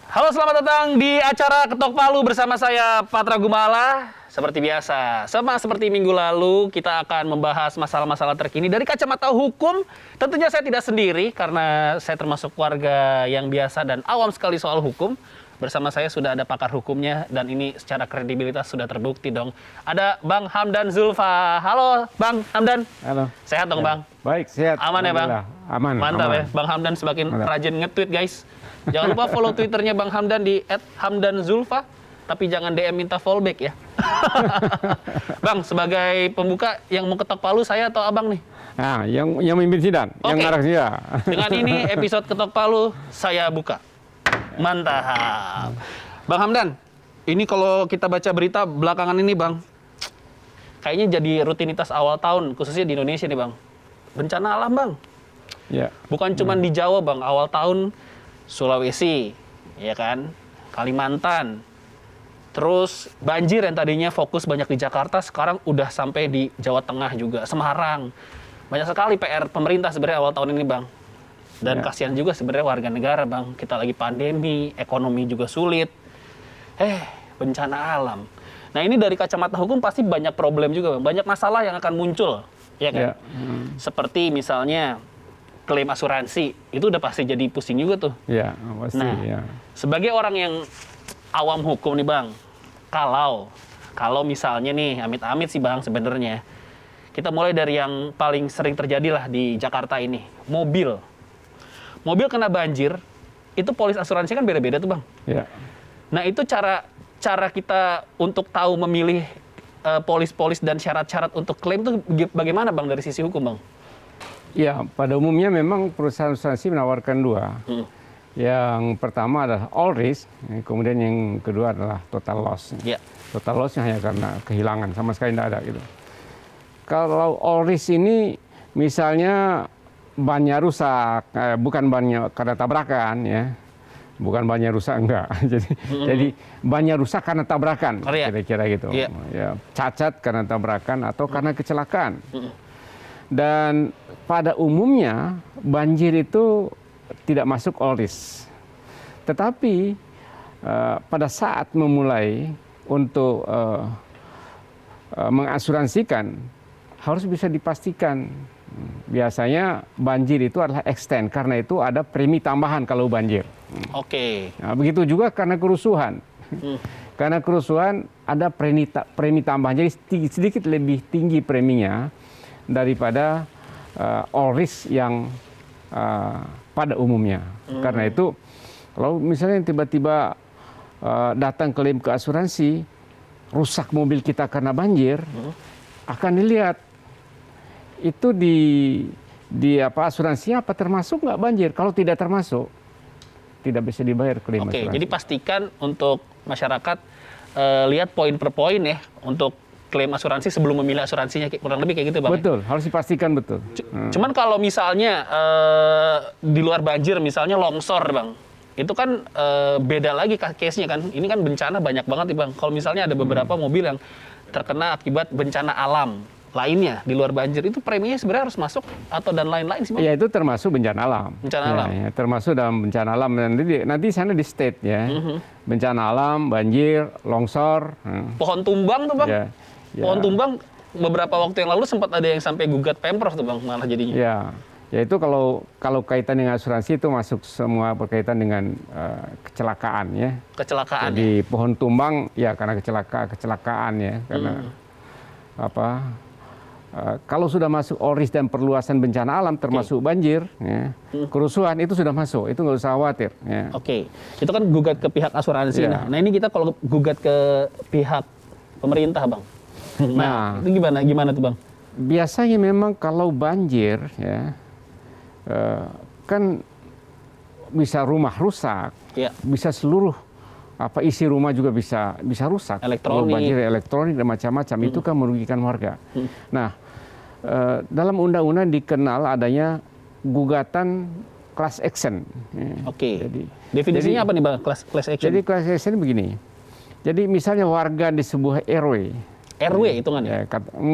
Halo, selamat datang di acara Ketok Palu bersama saya Patra Gumala. Seperti biasa, sama seperti minggu lalu, kita akan membahas masalah-masalah terkini dari kacamata hukum. Tentunya saya tidak sendiri, karena saya termasuk warga yang biasa dan awam sekali soal hukum. Bersama saya sudah ada pakar hukumnya, dan ini secara kredibilitas sudah terbukti dong. Ada Bang Hamdan Zulfa. Halo Bang Hamdan. Halo. Sehat dong Bang? Baik, sehat. Aman ya Bang? Aman. Mantap aman. ya, Bang Hamdan semakin Mantap. rajin nge-tweet guys. Jangan lupa follow Twitternya Bang Hamdan di @hamdanzulfa, tapi jangan DM minta fallback ya. Bang, sebagai pembuka yang mau ketok palu saya atau Abang nih? Nah, yang memimpin sidang, yang Oke. ngarang sidang. Dengan ini episode ketok palu saya buka. Mantap. Bang Hamdan, ini kalau kita baca berita belakangan ini Bang, kayaknya jadi rutinitas awal tahun, khususnya di Indonesia nih Bang. Bencana alam Bang. Ya. Bukan cuma di Jawa Bang, awal tahun Sulawesi, ya kan, Kalimantan. Terus banjir yang tadinya fokus banyak di Jakarta, sekarang udah sampai di Jawa Tengah juga, Semarang. Banyak sekali PR pemerintah sebenarnya awal tahun ini Bang. Dan Ya. kasihan juga sebenarnya warga negara Bang. Kita lagi pandemi, ekonomi juga sulit. Bencana alam. Nah ini dari kacamata hukum pasti banyak problem juga Bang. Banyak masalah yang akan muncul, ya kan? Ya. Seperti misalnya klaim asuransi, itu udah pasti jadi pusing juga tuh. Ya, pasti. Nah, Ya. sebagai orang yang awam hukum nih Bang, kalau misalnya nih, amit-amit sih Bang sebenarnya, kita mulai dari yang paling sering terjadi lah di Jakarta ini, mobil kena banjir, itu polis asuransi kan beda-beda tuh Bang. Ya. Nah itu cara kita untuk tahu memilih polis-polis dan syarat-syarat untuk klaim tuh bagaimana Bang dari sisi hukum Bang? Ya, pada umumnya memang perusahaan asuransi menawarkan dua. Yang pertama adalah all risk, kemudian yang kedua adalah total loss. Ya. Total loss hanya karena kehilangan, sama sekali tidak ada gitu. Kalau all risk ini misalnya bannya rusak, bukan bannya karena tabrakan ya. Bukan bannya rusak, enggak. Jadi bannya rusak karena tabrakan, kira-kira gitu. Yeah. Ya, cacat karena tabrakan atau karena kecelakaan. Dan pada umumnya banjir itu tidak masuk all risk. Tetapi pada saat memulai untuk mengasuransikan harus bisa dipastikan. Biasanya banjir itu adalah extend, karena itu ada premi tambahan kalau banjir. Oke. Nah, begitu juga karena kerusuhan. Karena kerusuhan ada premi tambahan, jadi sedikit lebih tinggi preminya daripada all risk yang pada umumnya. Karena itu kalau misalnya tiba-tiba datang klaim ke asuransi, rusak mobil kita karena banjir, akan dilihat itu di asuransinya apa termasuk nggak banjir. Kalau tidak termasuk, tidak bisa dibayar klaim asuransi. Oke, jadi pastikan untuk masyarakat lihat poin per poin ya untuk klaim asuransi sebelum memilih asuransinya, kurang lebih kayak gitu Bang. Betul, harus dipastikan betul. Cuman kalau misalnya di luar banjir, misalnya longsor Bang, itu kan beda lagi case-nya kan. Ini kan bencana banyak banget nih Bang. Kalau misalnya ada beberapa mobil yang terkena akibat bencana alam lainnya di luar banjir, itu preminya sebenarnya harus masuk atau dan lain-lain sih Bang? Ya itu termasuk bencana alam. Bencana alam. Ya, termasuk dalam bencana alam. Nanti sana di state ya. Bencana alam, banjir, longsor. Pohon tumbang tuh Bang. Ya. Pohon tumbang beberapa waktu yang lalu sempat ada yang sampai gugat Pemprov tuh Bang malah jadinya. Ya itu kalau kaitan dengan asuransi itu masuk semua berkaitan dengan kecelakaan ya. Kecelakaan. Jadi pohon tumbang ya karena kecelakaan ya, karena kalau sudah masuk all risk dan perluasan bencana alam termasuk banjir, ya, kerusuhan itu sudah masuk, itu nggak usah khawatir. Ya. Oke, itu kan gugat ke pihak asuransi. Ya. Nah ini kita kalau gugat ke pihak pemerintah Bang. Nah itu gimana tuh Bang? Biasanya memang kalau banjir ya, kan bisa rumah rusak, Ya. bisa seluruh isi rumah juga bisa rusak. Kalau banjir elektronik dan macam-macam itu kan merugikan warga. Nah, dalam undang-undang dikenal adanya gugatan class action. Oke. Definisinya apa nih Bang, class action? Jadi class action begini. Jadi misalnya warga di sebuah RW RW hitungannya. Ya,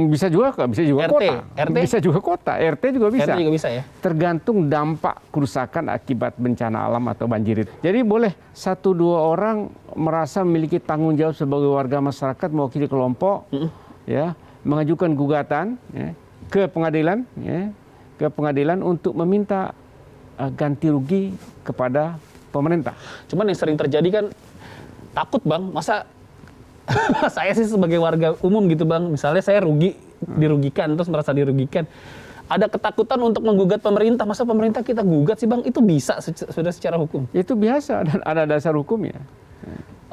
bisa juga RT, kota. RT? Bisa juga kota, RT juga bisa. RT juga bisa ya. Tergantung dampak kerusakan akibat bencana alam atau banjir itu. Jadi boleh 1-2 orang merasa memiliki tanggung jawab sebagai warga masyarakat mewakili kelompok, ya, mengajukan gugatan ya, ke pengadilan untuk meminta ganti rugi kepada pemerintah. Cuman yang sering terjadi kan takut Bang, masa saya sih sebagai warga umum gitu Bang, misalnya saya dirugikan, terus merasa dirugikan. Ada ketakutan untuk menggugat pemerintah, masa pemerintah kita gugat sih Bang, itu bisa sudah secara hukum? Itu biasa dan ada dasar hukumnya.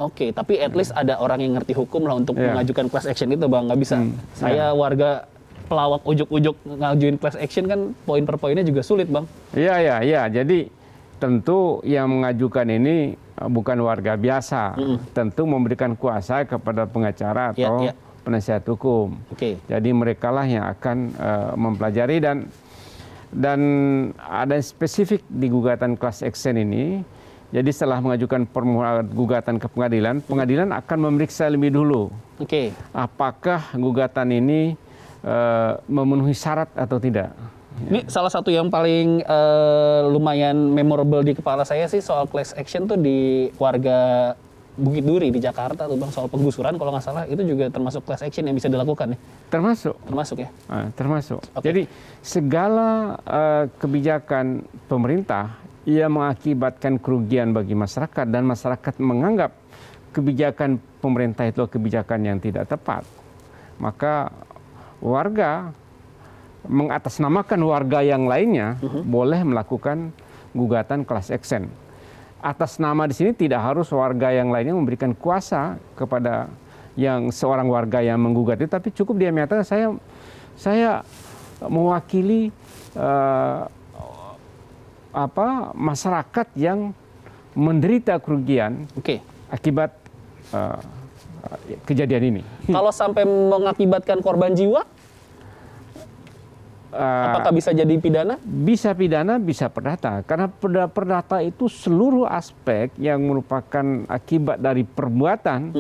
Oke, tapi at least ada orang yang ngerti hukum lah untuk mengajukan class action itu Bang, nggak bisa. Saya warga pelawak ujuk-ujuk ngajuin class action kan poin per poinnya juga sulit Bang. Iya. Jadi tentu yang mengajukan ini bukan warga biasa. Tentu memberikan kuasa kepada pengacara atau penasihat hukum. Jadi merekalah yang akan mempelajari dan ada spesifik di gugatan class action ini. Jadi setelah mengajukan gugatan ke pengadilan, pengadilan akan memeriksa lebih dulu. Apakah gugatan ini memenuhi syarat atau tidak. Ini salah satu yang paling lumayan memorable di kepala saya sih soal class action tuh di warga Bukit Duri di Jakarta tuh Bang, soal penggusuran kalau nggak salah itu juga termasuk class action yang bisa dilakukan ya? Termasuk ya? Termasuk. Jadi segala kebijakan pemerintah yang mengakibatkan kerugian bagi masyarakat dan masyarakat menganggap kebijakan pemerintah itu kebijakan yang tidak tepat, maka warga mengatasnamakan warga yang lainnya boleh melakukan gugatan class action. Atas nama di sini tidak harus warga yang lainnya memberikan kuasa kepada yang seorang warga yang menggugat itu, tapi cukup dia menyatakan saya mewakili masyarakat yang menderita kerugian akibat kejadian ini. Kalau sampai mengakibatkan korban jiwa, apakah bisa jadi pidana? Bisa pidana, bisa perdata. Karena perdata itu seluruh aspek yang merupakan akibat dari perbuatan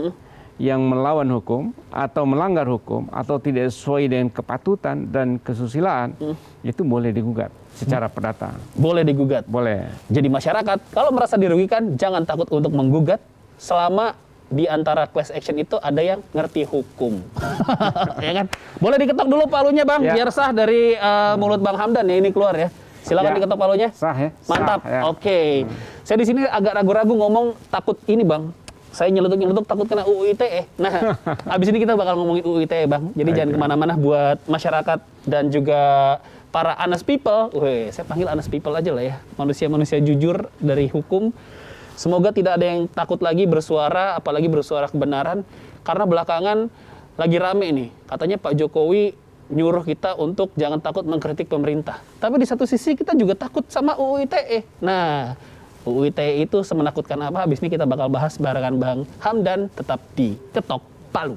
yang melawan hukum atau melanggar hukum atau tidak sesuai dengan kepatutan dan kesusilaan, itu boleh digugat secara perdata. Boleh digugat? Boleh. Jadi masyarakat kalau merasa dirugikan, jangan takut untuk menggugat selama di antara class action itu ada yang ngerti hukum. Ya kan? Boleh diketok dulu palunya Bang, biar sah dari mulut Bang Hamdan ya ini keluar ya. Silakan diketok palunya. Sah ya. Mantap. Sah, ya. Oke. Saya di sini agak ragu-ragu ngomong, takut ini Bang. Saya nyeletuk takut kena UU ITE. Nah, abis ini kita bakal ngomongin UU ITE Bang. Jadi jangan kemana-mana buat masyarakat dan juga para honest people. Saya panggil honest people aja lah ya. Manusia-manusia jujur dari hukum. Semoga tidak ada yang takut lagi bersuara, apalagi bersuara kebenaran. Karena belakangan lagi rame nih. Katanya Pak Jokowi nyuruh kita untuk jangan takut mengkritik pemerintah. Tapi di satu sisi kita juga takut sama UU ITE. Nah, UU ITE itu semenakutkan apa? Habis ini kita bakal bahas barengan Bang Hamdan, tetap di Ketok Palu.